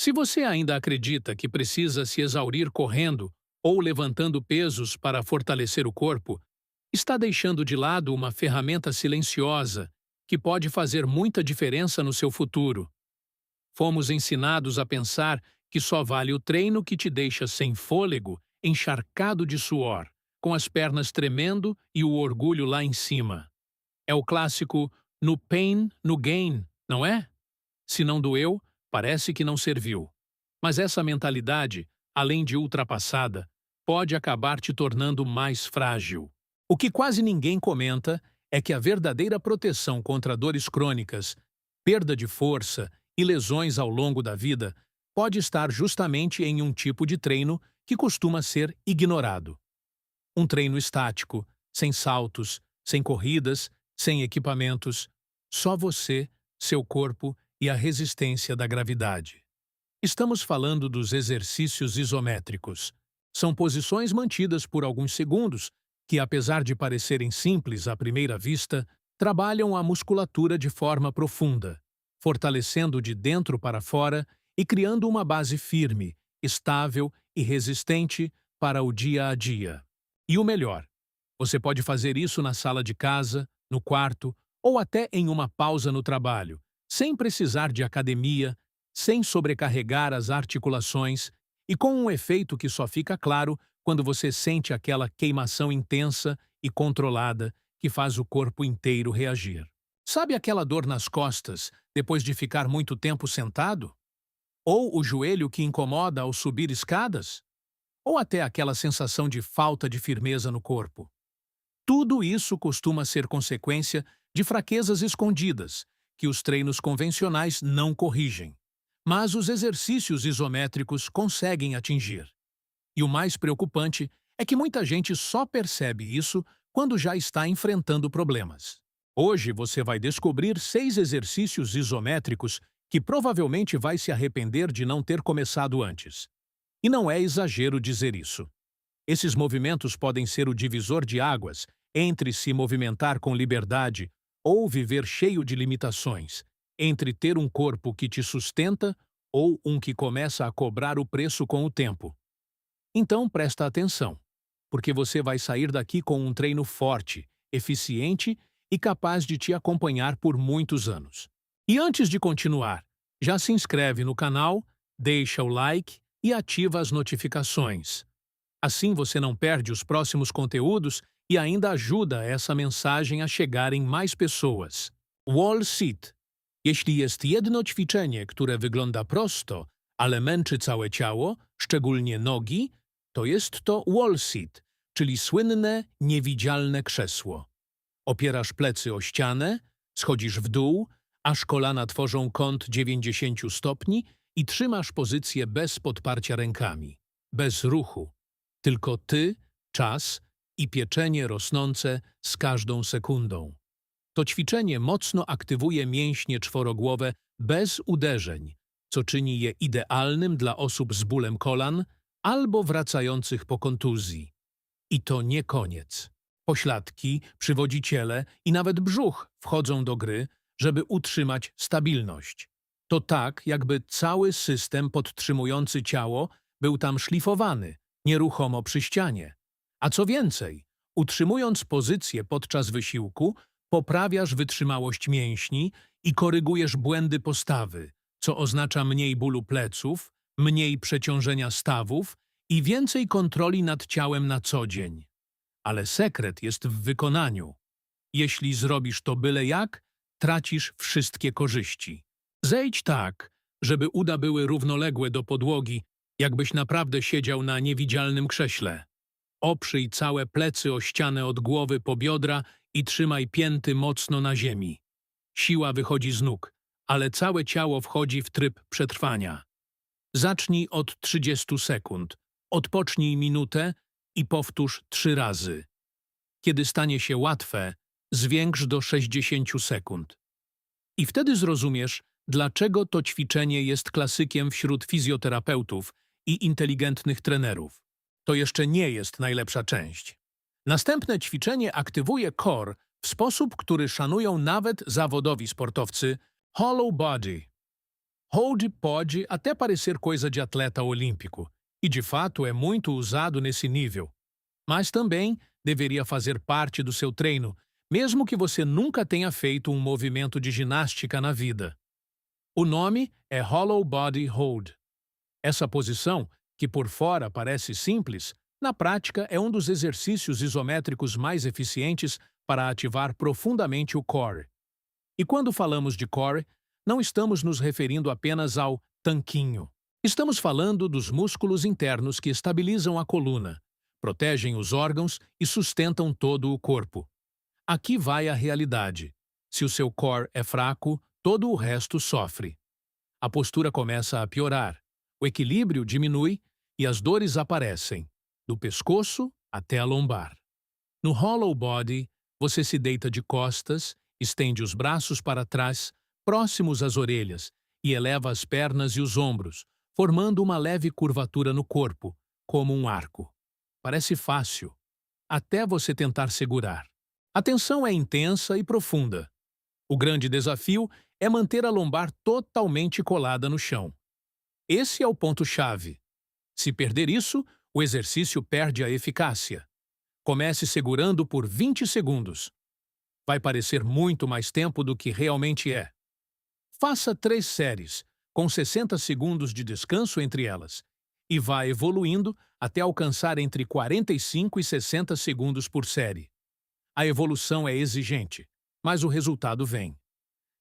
Se você ainda acredita que precisa se exaurir correndo ou levantando pesos para fortalecer o corpo, está deixando de lado uma ferramenta silenciosa que pode fazer muita diferença no seu futuro. Fomos ensinados a pensar que só vale o treino que te deixa sem fôlego, encharcado de suor, com as pernas tremendo e o orgulho lá em cima. É o clássico no pain, no gain, não é? Se não doeu, parece que não serviu. Mas essa mentalidade, além de ultrapassada, pode acabar te tornando mais frágil. O que quase ninguém comenta é que a verdadeira proteção contra dores crônicas, perda de força e lesões ao longo da vida pode estar justamente em um tipo de treino que costuma ser ignorado. Um treino estático, sem saltos, sem corridas, sem equipamentos, só você, seu corpo e a resistência da gravidade. Estamos falando dos exercícios isométricos. São posições mantidas por alguns segundos que, apesar de parecerem simples à primeira vista, trabalham a musculatura de forma profunda, fortalecendo de dentro para fora e criando uma base firme, estável e resistente para o dia a dia. E o melhor, você pode fazer isso na sala de casa, no quarto ou até em uma pausa no trabalho, sem precisar de academia, sem sobrecarregar as articulações e com um efeito que só fica claro quando você sente aquela queimação intensa e controlada que faz o corpo inteiro reagir. Sabe aquela dor nas costas depois de ficar muito tempo sentado? Ou o joelho que incomoda ao subir escadas? Ou até aquela sensação de falta de firmeza no corpo? Tudo isso costuma ser consequência de fraquezas escondidas, que os treinos convencionais não corrigem. Mas os exercícios isométricos conseguem atingir. E o mais preocupante é que muita gente só percebe isso quando já está enfrentando problemas. Hoje você vai descobrir 6 exercícios isométricos que provavelmente vai se arrepender de não ter começado antes. E não é exagero dizer isso. Esses movimentos podem ser o divisor de águas entre se movimentar com liberdade ou viver cheio de limitações, entre ter um corpo que te sustenta ou um que começa a cobrar o preço com o tempo. Então presta atenção, porque você vai sair daqui com um treino forte, eficiente e capaz de te acompanhar por muitos anos. E antes de continuar, já se inscreve no canal, deixa o like e ativa as notificações. Assim você não perde os próximos conteúdos e ainda ajuda essa mensagem a chegar em mais pessoas. Wall sit. Jeśli jest jedno ćwiczenie, które wygląda prosto, ale męczy całe ciało, szczególnie nogi, to jest to wall sit, czyli słynne, niewidzialne krzesło. Opierasz plecy o ścianę, schodzisz w dół, aż kolana tworzą kąt 90 stopni i trzymasz pozycję bez podparcia rękami, bez ruchu. Tylko ty, czas i pieczenie rosnące z każdą sekundą. To ćwiczenie mocno aktywuje mięśnie czworogłowe bez uderzeń, co czyni je idealnym dla osób z bólem kolan albo wracających po kontuzji. I to nie koniec. Pośladki, przywodziciele i nawet brzuch wchodzą do gry, żeby utrzymać stabilność. To tak, jakby cały system podtrzymujący ciało był tam szlifowany, nieruchomo przy ścianie. A co więcej, utrzymując pozycję podczas wysiłku, poprawiasz wytrzymałość mięśni i korygujesz błędy postawy, co oznacza mniej bólu pleców, mniej przeciążenia stawów i więcej kontroli nad ciałem na co dzień. Ale sekret jest w wykonaniu. Jeśli zrobisz to byle jak, tracisz wszystkie korzyści. Zejdź tak, żeby uda były równoległe do podłogi, jakbyś naprawdę siedział na niewidzialnym krześle. Oprzyj całe plecy o ścianę od głowy po biodra i trzymaj pięty mocno na ziemi. Siła wychodzi z nóg, ale całe ciało wchodzi w tryb przetrwania. Zacznij od 30 sekund, odpocznij minutę i powtórz 3 razy. Kiedy stanie się łatwe, zwiększ do 60 sekund. I wtedy zrozumiesz, dlaczego to ćwiczenie jest klasykiem wśród fizjoterapeutów i inteligentnych trenerów. To jeszcze nie jest najlepsza część. Następne ćwiczenie aktywuje core w sposób, który szanują nawet zawodowi sportowcy – hollow body. Hold pode até parecer coisa de atleta olímpico, e de fato é muito usado nesse nível, mas também deveria fazer parte do seu treino, mesmo que você nunca tenha feito um movimento de ginástica na vida. O nome é Hollow Body Hold. Essa posição, que por fora parece simples, na prática é um dos exercícios isométricos mais eficientes para ativar profundamente o core. E quando falamos de core, não estamos nos referindo apenas ao tanquinho. Estamos falando dos músculos internos que estabilizam a coluna, protegem os órgãos e sustentam todo o corpo. Aqui vai a realidade. Se o seu core é fraco, todo o resto sofre. A postura começa a piorar, o equilíbrio diminui e as dores aparecem, do pescoço até a lombar. No hollow body, você se deita de costas, estende os braços para trás, próximos às orelhas, e eleva as pernas e os ombros, formando uma leve curvatura no corpo, como um arco. Parece fácil, até você tentar segurar. A tensão é intensa e profunda. O grande desafio é manter a lombar totalmente colada no chão. Esse é o ponto-chave. Se perder isso, o exercício perde a eficácia. Comece segurando por 20 segundos. Vai parecer muito mais tempo do que realmente é. Faça 3 séries, com 60 segundos de descanso entre elas, e vá evoluindo até alcançar entre 45 e 60 segundos por série. A evolução é exigente, mas o resultado vem.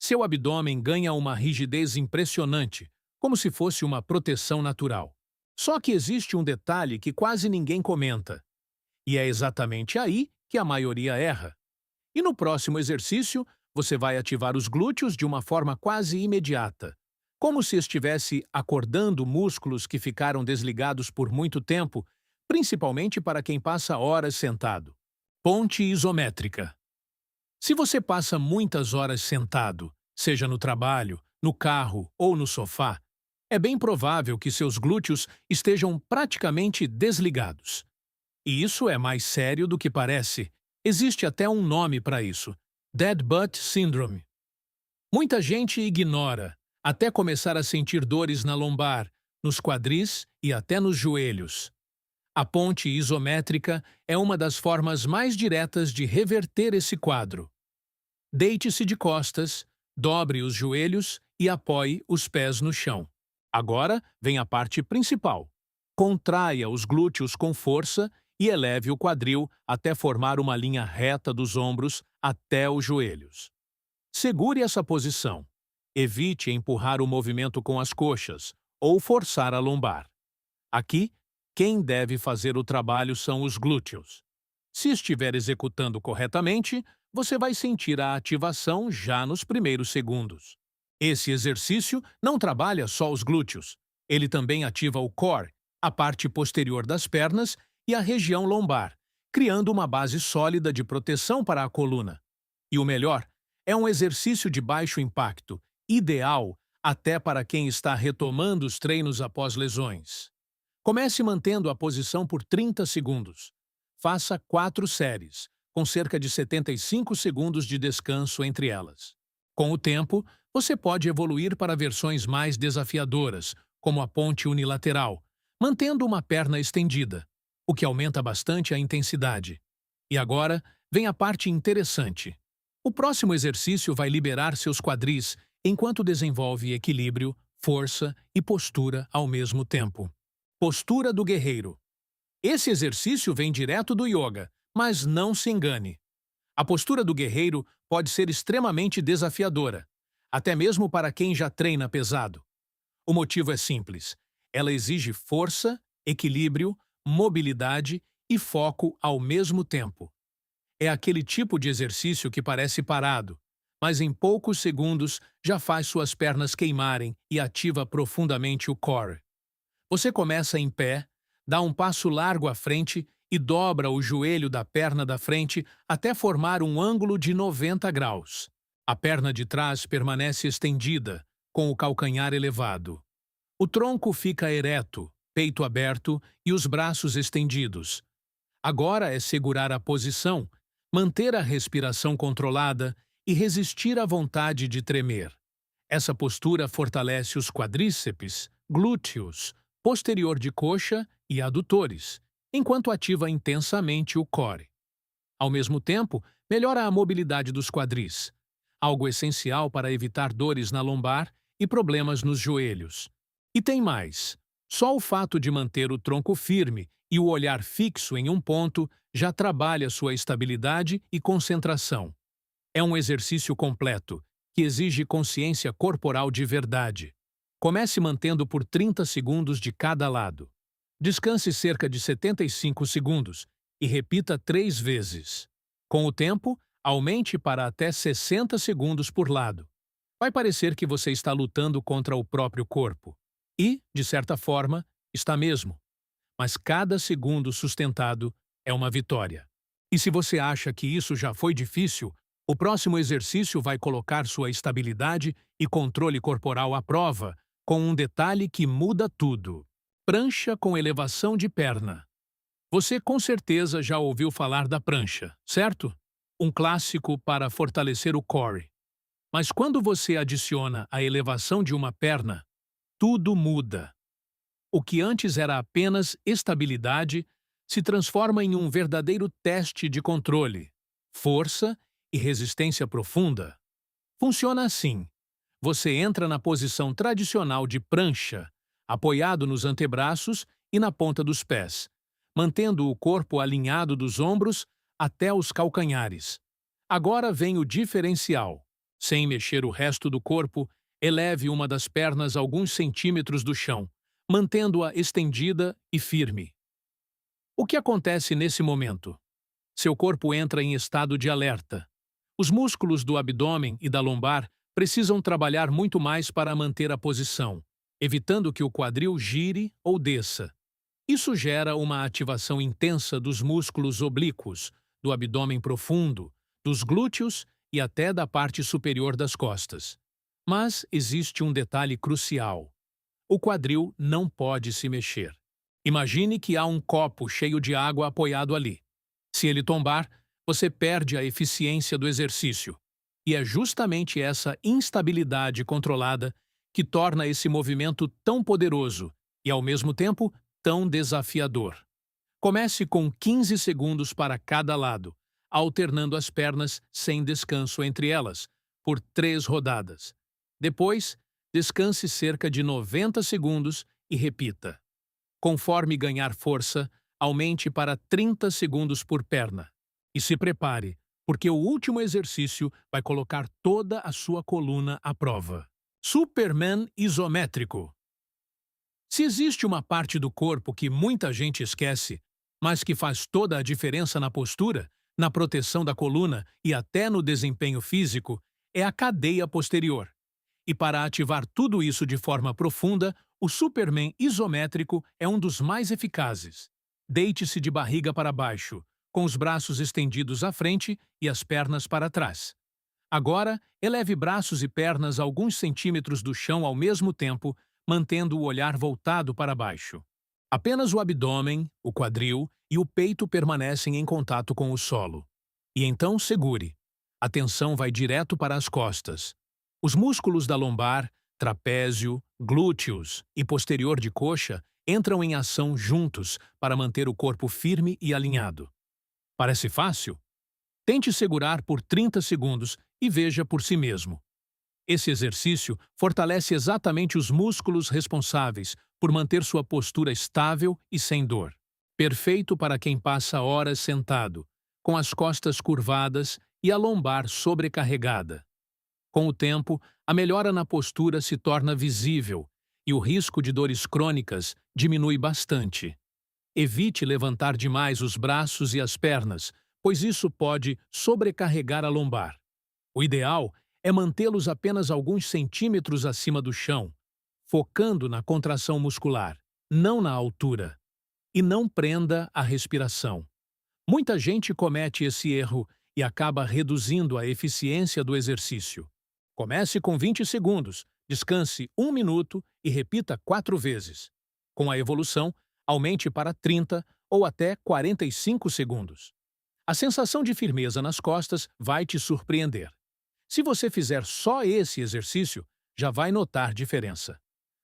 Seu abdômen ganha uma rigidez impressionante, como se fosse uma proteção natural. Só que existe um detalhe que quase ninguém comenta, e é exatamente aí que a maioria erra. E no próximo exercício, você vai ativar os glúteos de uma forma quase imediata, como se estivesse acordando músculos que ficaram desligados por muito tempo, principalmente para quem passa horas sentado. Ponte isométrica. Se você passa muitas horas sentado, seja no trabalho, no carro ou no sofá, é bem provável que seus glúteos estejam praticamente desligados. E isso é mais sério do que parece. Existe até um nome para isso: Dead Butt Syndrome. Muita gente ignora, até começar a sentir dores na lombar, nos quadris e até nos joelhos. A ponte isométrica é uma das formas mais diretas de reverter esse quadro. Deite-se de costas, dobre os joelhos e apoie os pés no chão. Agora vem a parte principal. Contraia os glúteos com força e eleve o quadril até formar uma linha reta dos ombros até os joelhos. Segure essa posição. Evite empurrar o movimento com as coxas ou forçar a lombar. Aqui, quem deve fazer o trabalho são os glúteos. Se estiver executando corretamente, você vai sentir a ativação já nos primeiros segundos. Esse exercício não trabalha só os glúteos. Ele também ativa o core, a parte posterior das pernas e a região lombar, criando uma base sólida de proteção para a coluna. E o melhor, é um exercício de baixo impacto, ideal até para quem está retomando os treinos após lesões. Comece mantendo a posição por 30 segundos. Faça 4 séries, com cerca de 75 segundos de descanso entre elas. Com o tempo, você pode evoluir para versões mais desafiadoras, como a ponte unilateral, mantendo uma perna estendida, o que aumenta bastante a intensidade. E agora, vem a parte interessante. O próximo exercício vai liberar seus quadris enquanto desenvolve equilíbrio, força e postura ao mesmo tempo. Postura do guerreiro. Esse exercício vem direto do yoga, mas não se engane. A postura do guerreiro pode ser extremamente desafiadora, até mesmo para quem já treina pesado. O motivo é simples. Ela exige força, equilíbrio, mobilidade e foco ao mesmo tempo. É aquele tipo de exercício que parece parado, mas em poucos segundos já faz suas pernas queimarem e ativa profundamente o core. Você começa em pé, dá um passo largo à frente e dobra o joelho da perna da frente até formar um ângulo de 90 graus. A perna de trás permanece estendida, com o calcanhar elevado. O tronco fica ereto, peito aberto e os braços estendidos. Agora é segurar a posição, manter a respiração controlada e resistir à vontade de tremer. Essa postura fortalece os quadríceps, glúteos, posterior de coxa e adutores, enquanto ativa intensamente o core. Ao mesmo tempo, melhora a mobilidade dos quadris, algo essencial para evitar dores na lombar e problemas nos joelhos. E tem mais. Só o fato de manter o tronco firme e o olhar fixo em um ponto já trabalha sua estabilidade e concentração. É um exercício completo, que exige consciência corporal de verdade. Comece mantendo por 30 segundos de cada lado. Descanse cerca de 75 segundos e repita 3 vezes. Com o tempo, aumente para até 60 segundos por lado. Vai parecer que você está lutando contra o próprio corpo. E, de certa forma, está mesmo. Mas cada segundo sustentado é uma vitória. E se você acha que isso já foi difícil, o próximo exercício vai colocar sua estabilidade e controle corporal à prova, com um detalhe que muda tudo. Prancha com elevação de perna. Você com certeza já ouviu falar da prancha, certo? Um clássico para fortalecer o core. Mas quando você adiciona a elevação de uma perna, tudo muda. O que antes era apenas estabilidade se transforma em um verdadeiro teste de controle, força e resistência profunda. Funciona assim. Você entra na posição tradicional de prancha, apoiado nos antebraços e na ponta dos pés, mantendo o corpo alinhado dos ombros até os calcanhares. Agora vem o diferencial. Sem mexer o resto do corpo, eleve uma das pernas alguns centímetros do chão, mantendo-a estendida e firme. O que acontece nesse momento? Seu corpo entra em estado de alerta. Os músculos do abdômen e da lombar precisam trabalhar muito mais para manter a posição, evitando que o quadril gire ou desça. Isso gera uma ativação intensa dos músculos oblíquos, do abdômen profundo, dos glúteos e até da parte superior das costas. Mas existe um detalhe crucial. O quadril não pode se mexer. Imagine que há um copo cheio de água apoiado ali. Se ele tombar, você perde a eficiência do exercício. E é justamente essa instabilidade controlada que torna esse movimento tão poderoso e, ao mesmo tempo, tão desafiador. Comece com 15 segundos para cada lado, alternando as pernas sem descanso entre elas, por 3 rodadas. Depois, descanse cerca de 90 segundos e repita. Conforme ganhar força, aumente para 30 segundos por perna. E se prepare, porque o último exercício vai colocar toda a sua coluna à prova. Superman isométrico. Se existe uma parte do corpo que muita gente esquece, mas que faz toda a diferença na postura, na proteção da coluna e até no desempenho físico, é a cadeia posterior. E para ativar tudo isso de forma profunda, o Superman isométrico é um dos mais eficazes. Deite-se de barriga para baixo, com os braços estendidos à frente e as pernas para trás. Agora, eleve braços e pernas alguns centímetros do chão ao mesmo tempo, mantendo o olhar voltado para baixo. Apenas o abdômen, o quadril e o peito permanecem em contato com o solo. E então segure. A tensão vai direto para as costas. Os músculos da lombar, trapézio, glúteos e posterior de coxa entram em ação juntos para manter o corpo firme e alinhado. Parece fácil? Tente segurar por 30 segundos e veja por si mesmo. Esse exercício fortalece exatamente os músculos responsáveis por manter sua postura estável e sem dor. Perfeito para quem passa horas sentado, com as costas curvadas e a lombar sobrecarregada. Com o tempo, a melhora na postura se torna visível e o risco de dores crônicas diminui bastante. Evite levantar demais os braços e as pernas, pois isso pode sobrecarregar a lombar. O ideal é mantê-los apenas alguns centímetros acima do chão, focando na contração muscular, não na altura. E não prenda a respiração. Muita gente comete esse erro e acaba reduzindo a eficiência do exercício. Comece com 20 segundos, descanse 1 minuto e repita 4 vezes. Com a evolução, aumente para 30 ou até 45 segundos. A sensação de firmeza nas costas vai te surpreender. Se você fizer só esse exercício, já vai notar diferença.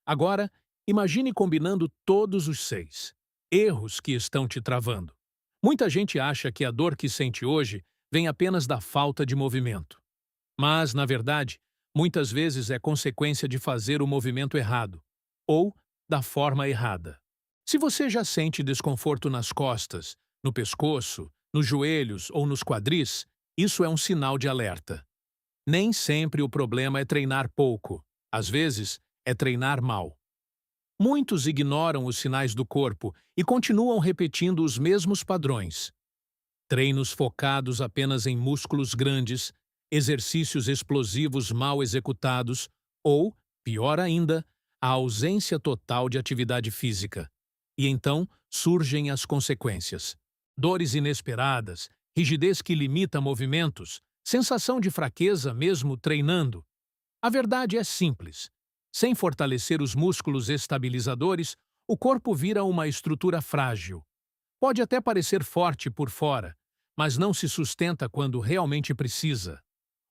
Agora, imagine combinando todos os 6 erros que estão te travando. Muita gente acha que a dor que sente hoje vem apenas da falta de movimento. Mas, na verdade, muitas vezes é consequência de fazer o movimento errado ou da forma errada. Se você já sente desconforto nas costas, no pescoço, nos joelhos ou nos quadris, isso é um sinal de alerta. Nem sempre o problema é treinar pouco. Às vezes, é treinar mal. Muitos ignoram os sinais do corpo e continuam repetindo os mesmos padrões. Treinos focados apenas em músculos grandes, exercícios explosivos mal executados ou, pior ainda, a ausência total de atividade física. E então surgem as consequências. Dores inesperadas, rigidez que limita movimentos, sensação de fraqueza mesmo treinando. A verdade é simples. Sem fortalecer os músculos estabilizadores, o corpo vira uma estrutura frágil. Pode até parecer forte por fora, mas não se sustenta quando realmente precisa.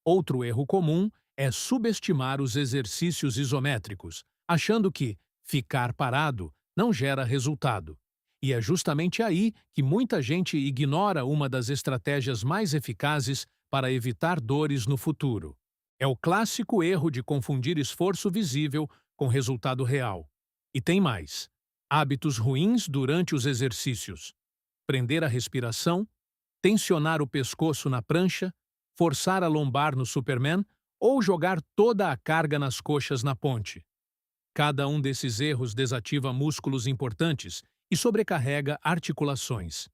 Outro erro comum é subestimar os exercícios isométricos, achando que ficar parado não gera resultado. E é justamente aí que muita gente ignora uma das estratégias mais eficazes para evitar dores no futuro. É o clássico erro de confundir esforço visível com resultado real. E tem mais: hábitos ruins durante os exercícios. Prender a respiração, tensionar o pescoço na prancha, forçar a lombar no Superman ou jogar toda a carga nas coxas na ponte. Cada um desses erros desativa músculos importantes e sobrecarrega articulações.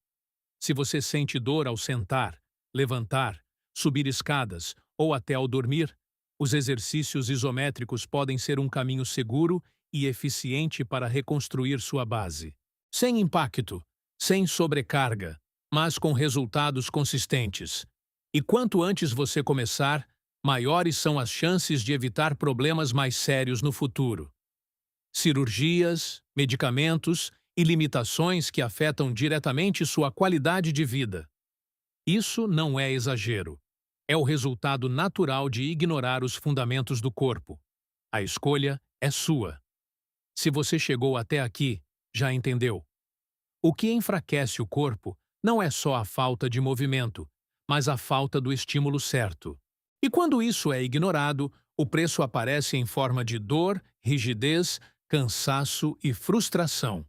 Se você sente dor ao sentar, levantar, subir escadas ou até ao dormir, os exercícios isométricos podem ser um caminho seguro e eficiente para reconstruir sua base. Sem impacto, sem sobrecarga, mas com resultados consistentes. E quanto antes você começar, maiores são as chances de evitar problemas mais sérios no futuro. Cirurgias, medicamentos e limitações que afetam diretamente sua qualidade de vida. Isso não é exagero. É o resultado natural de ignorar os fundamentos do corpo. A escolha é sua. Se você chegou até aqui, já entendeu. O que enfraquece o corpo não é só a falta de movimento, mas a falta do estímulo certo. E quando isso é ignorado, o preço aparece em forma de dor, rigidez, cansaço e frustração.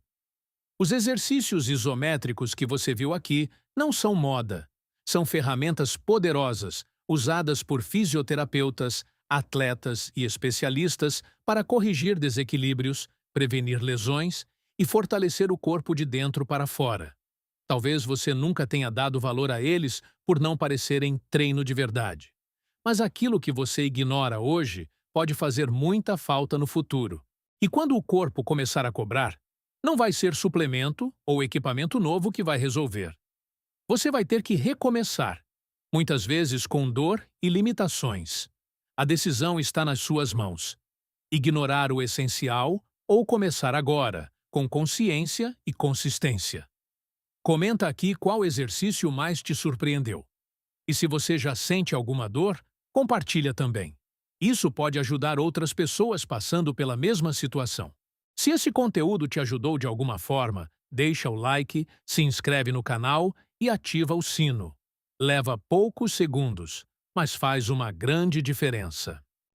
Os exercícios isométricos que você viu aqui não são moda. São ferramentas poderosas usadas por fisioterapeutas, atletas e especialistas para corrigir desequilíbrios, prevenir lesões e fortalecer o corpo de dentro para fora. Talvez você nunca tenha dado valor a eles por não parecerem treino de verdade. Mas aquilo que você ignora hoje pode fazer muita falta no futuro. E quando o corpo começar a cobrar, não vai ser suplemento ou equipamento novo que vai resolver. Você vai ter que recomeçar, muitas vezes com dor e limitações. A decisão está nas suas mãos. Ignorar o essencial ou começar agora, com consciência e consistência. Comenta aqui qual exercício mais te surpreendeu. E se você já sente alguma dor, compartilha também. Isso pode ajudar outras pessoas passando pela mesma situação. Se esse conteúdo te ajudou de alguma forma, deixa o like, se inscreve no canal e ativa o sino. Leva poucos segundos, mas faz uma grande diferença.